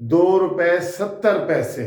₹2.70।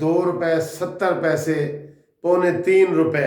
₹2.70, ₹2.75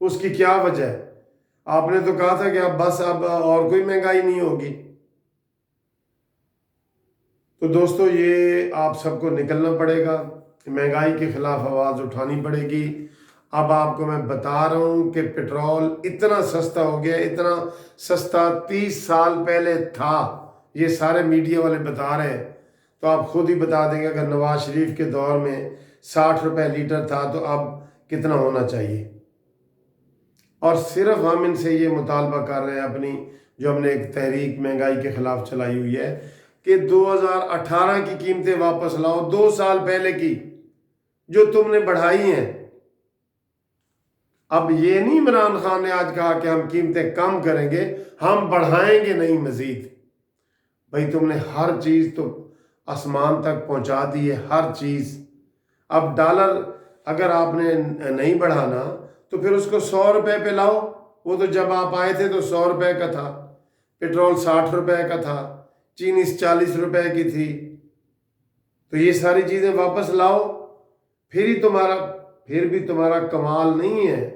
اس کی کیا وجہ ہے؟ آپ نے تو کہا تھا کہ اب بس اب اور کوئی مہنگائی نہیں ہوگی۔ تو دوستو یہ آپ سب کو نکلنا پڑے گا، مہنگائی کے خلاف آواز اٹھانی پڑے گی۔ اب آپ کو میں بتا رہا ہوں کہ پیٹرول اتنا سستا ہو گیا، اتنا سستا 30 سال پہلے تھا، یہ سارے میڈیا والے بتا رہے ہیں، تو آپ خود ہی بتا دیں گے اگر نواز شریف کے دور میں 60 روپے لیٹر تھا تو اب کتنا ہونا چاہیے۔ اور صرف ہم ان سے یہ مطالبہ کر رہے ہیں اپنی جو ہم نے ایک تحریک مہنگائی کے خلاف چلائی ہوئی ہے کہ 2018 کی قیمتیں واپس لاؤ، 2 سال پہلے کی جو تم نے بڑھائی ہیں۔ اب یہ نہیں عمران خان نے آج کہا کہ ہم قیمتیں کم کریں گے، ہم بڑھائیں گے نہیں مزید۔ بھائی تم نے ہر چیز تو آسمان تک پہنچا دی ہے، ہر چیز۔ اب ڈالر اگر آپ نے نہیں بڑھانا تو پھر اس کو 100 روپے پہ لاؤ۔ وہ تو جب آپ آئے تھے تو 100 روپے کا تھا، پیٹرول 60 روپے کا تھا، چینی 40 روپے کی تھی۔ تو یہ ساری چیزیں واپس لاؤ، پھر بھی تمہارا کمال نہیں ہے۔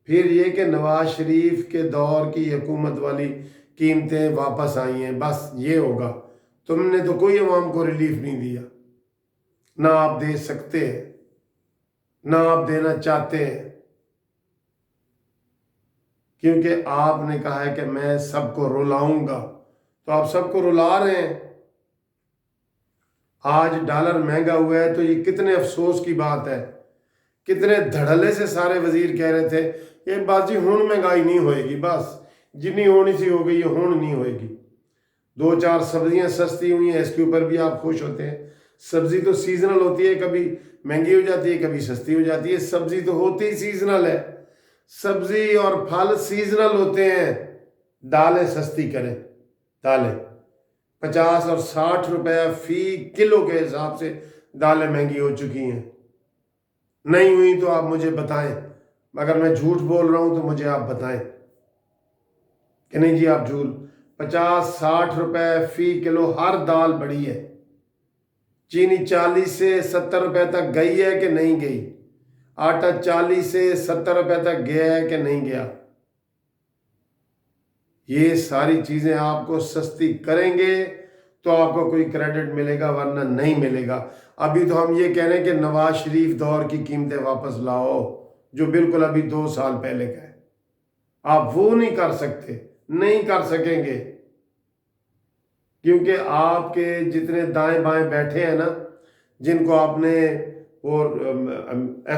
پھر یہ کہ نواز شریف کے دور کی حکومت والی قیمتیں واپس آئی ہیں، بس یہ ہوگا۔ تم نے تو کوئی عوام کو ریلیف نہیں دیا، نہ آپ دے سکتے ہیں، نہ آپ دینا چاہتے ہیں، کیونکہ آپ نے کہا ہے کہ میں سب کو رلاؤں گا، تو آپ سب کو رلا رہے ہیں۔ آج ڈالر مہنگا ہوا ہے تو یہ کتنے افسوس کی بات ہے، کتنے دھڑلے سے سارے وزیر کہہ رہے تھے کہ باجی ہون مہنگائی نہیں ہوئے گی، بس جتنی ہونی سی ہو گئی یہ ہون نہیں ہوئے گی۔ 2-4 سبزیاں سستی ہوئی ہیں، اس کے اوپر بھی آپ خوش ہوتے ہیں۔ سبزی تو سیزنل ہوتی ہے، کبھی مہنگی ہو جاتی ہے، کبھی سستی ہو جاتی ہے۔ سبزی تو ہوتی ہی سیزنل ہے، سبزی اور پھل سیزنل ہوتے ہیں۔ دالیں سستی کریں، دالیں 50 اور 60 روپے فی کلو کے حساب سے دالیں مہنگی ہو چکی ہیں۔ نہیں ہوئی تو آپ مجھے بتائیں، اگر میں جھوٹ بول رہا ہوں تو مجھے آپ بتائیں کہ نہیں جی آپ جھوٹ۔ 50-60 روپے فی کلو ہر دال بڑھی ہے۔ چینی 40 سے 70 روپے تک گئی ہے کہ نہیں گئی؟ آٹا 40 سے 70 روپے تک گیا ہے کہ نہیں گیا؟ یہ ساری چیزیں آپ کو سستی کریں گے تو آپ کو کوئی کریڈٹ ملے گا، ورنہ نہیں ملے گا۔ ابھی تو ہم یہ کہہ رہے ہیں کہ نواز شریف دور کی قیمتیں واپس لاؤ، جو بالکل ابھی 2 سال پہلے کا ہے۔ آپ وہ نہیں کر سکتے، نہیں کر سکیں گے، کیونکہ آپ کے جتنے دائیں بائیں بیٹھے ہیں نا، جن کو آپ نے وہ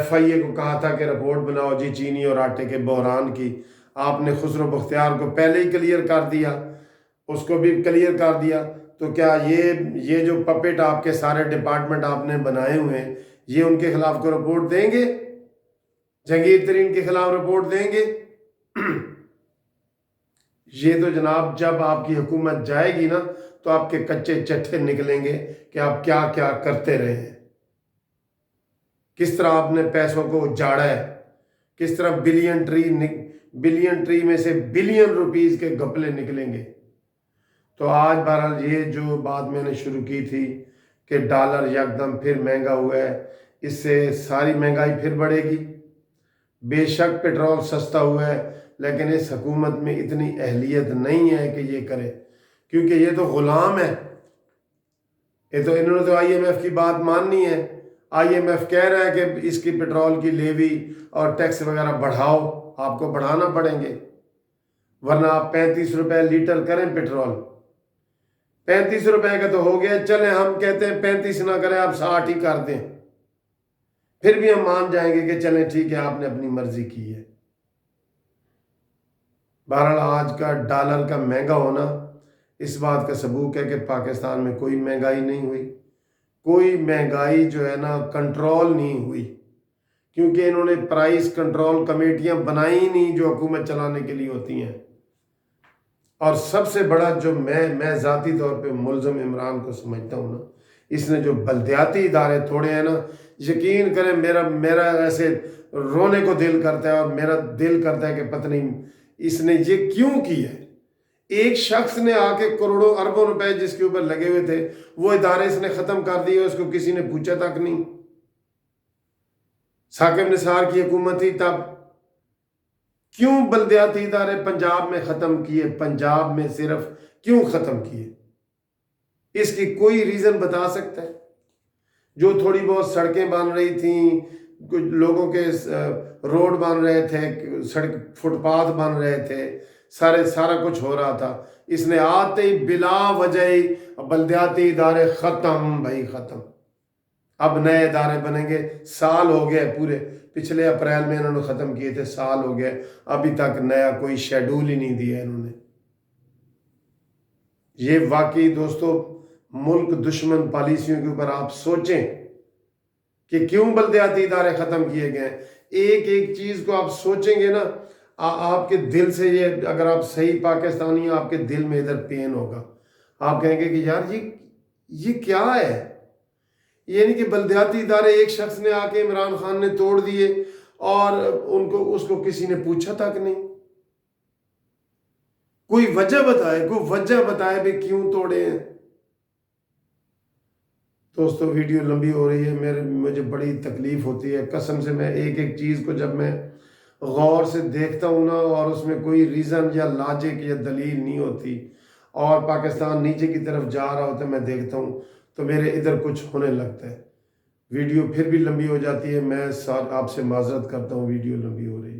FIA کو کہا تھا کہ رپورٹ بناؤ جی چینی اور آٹے کے بحران کی، آپ نے خسرو بختیار کو پہلے ہی کلیئر کر دیا، اس کو بھی کلیئر کر دیا۔ تو کیا یہ جو پپیٹ آپ کے سارے ڈپارٹمنٹ آپ نے بنائے ہوئے ہیں، یہ ان کے خلاف کو رپورٹ دیں گے؟ جہانگیر ترین کے خلاف رپورٹ دیں گے؟ یہ تو جناب جب آپ کی حکومت جائے گی نا تو آپ کے کچے چٹھے نکلیں گے کہ آپ کیا کیا کرتے رہے ہیں، کس طرح آپ نے پیسوں کو اجاڑا ہے، کس طرح بلین ٹری میں سے بلین روپیز کے گپلے نکلیں گے۔ تو آج بہرحال یہ جو بات میں نے شروع کی تھی کہ ڈالر یکدم پھر مہنگا ہوا ہے، اس سے ساری مہنگائی پھر بڑھے گی۔ بے شک پیٹرول سستا ہوا ہے، لیکن اس حکومت میں اتنی اہلیت نہیں ہے کہ یہ کرے، کیونکہ یہ تو غلام ہے۔ یہ تو انہوں نے تو IMF کی بات ماننی ہے۔ IMF کہہ رہا ہے کہ اس کی پیٹرول کی لیوی اور ٹیکس وغیرہ بڑھاؤ، آپ کو بڑھانا پڑیں گے، ورنہ آپ 35 روپے لیٹر کریں پیٹرول۔ 35 روپے کا تو ہو گیا، چلیں ہم کہتے ہیں 35 نہ کریں، آپ 60 ہی کر دیں، پھر بھی ہم مان جائیں گے کہ چلیں ٹھیک ہے آپ نے اپنی مرضی کی ہے۔ بہرحال آج کا ڈالر کا مہنگا ہونا اس بات کا ثبوت ہے کہ پاکستان میں کوئی مہنگائی نہیں ہوئی، کوئی مہنگائی جو ہے نا کنٹرول نہیں ہوئی، کیونکہ انہوں نے پرائس کنٹرول کمیٹیاں بنائی ہی نہیں جو حکومت چلانے کے لیے ہوتی ہیں۔ اور سب سے بڑا جو میں ذاتی طور پہ ملزم عمران کو سمجھتا ہوں نا، اس نے جو بلدیاتی ادارے توڑے ہیں نا، یقین کریں میرا ایسے رونے کو دل کرتا ہے، اور میرا دل کرتا ہے کہ پتہ نہیں اس نے یہ کیوں کی ہے۔ ایک شخص نے آ کے کروڑوں اربوں روپے جس کے اوپر لگے ہوئے تھے وہ ادارے اس نے ختم کر دیے، اس کو کسی نے پوچھا تک نہیں۔ ثاقب نثار کی حکومت تھی تب کیوں بلدیاتی ادارے پنجاب میں ختم کیے؟ پنجاب میں صرف کیوں ختم کیے؟ اس کی کوئی ریزن بتا سکتا ہے؟ جو تھوڑی بہت سڑکیں بن رہی تھیں، کچھ لوگوں کے روڈ بن رہے تھے، سڑک فٹ پاتھ بن رہے تھے، سارا کچھ ہو رہا تھا، اس نے آتے ہی بلا وجہ ہی بلدیاتی ادارے ختم، بھائی ختم۔ اب نئے ادارے بنیں گے، سال ہو گئے پورے، پچھلے اپریل میں انہوں نے ختم کیے تھے، سال ہو گئے، ابھی تک نیا کوئی شیڈول ہی نہیں دیا انہوں نے۔ یہ واقعی دوستو ملک دشمن پالیسیوں کے اوپر آپ سوچیں کہ کیوں بلدیاتی ادارے ختم کیے گئے۔ ایک ایک چیز کو آپ سوچیں گے نا، آپ کے دل سے، یہ اگر آپ صحیح پاکستانی ہیں، آپ کے دل میں ادھر پین ہوگا، آپ کہیں گے کہ یار یہ کیا ہے؟ یہ نہیں کہ بلدیاتی ادارے ایک شخص نے آ کے عمران خان نے توڑ دیے اور اس کو کسی نے پوچھا تک نہیں۔ کوئی وجہ بتائے بھی کیوں توڑے ہیں۔ دوستو ویڈیو لمبی ہو رہی ہے، مجھے بڑی تکلیف ہوتی ہے قسم سے۔ میں ایک ایک چیز کو جب میں غور سے دیکھتا ہوں نا، اور اس میں کوئی ریزن یا لاجک یا دلیل نہیں ہوتی، اور پاکستان نیچے کی طرف جا رہا ہوتا ہے، میں دیکھتا ہوں تو میرے ادھر کچھ ہونے لگتا ہے۔ ویڈیو پھر بھی لمبی ہو جاتی ہے، میں آپ سے معذرت کرتا ہوں، ویڈیو لمبی ہو رہی ہے۔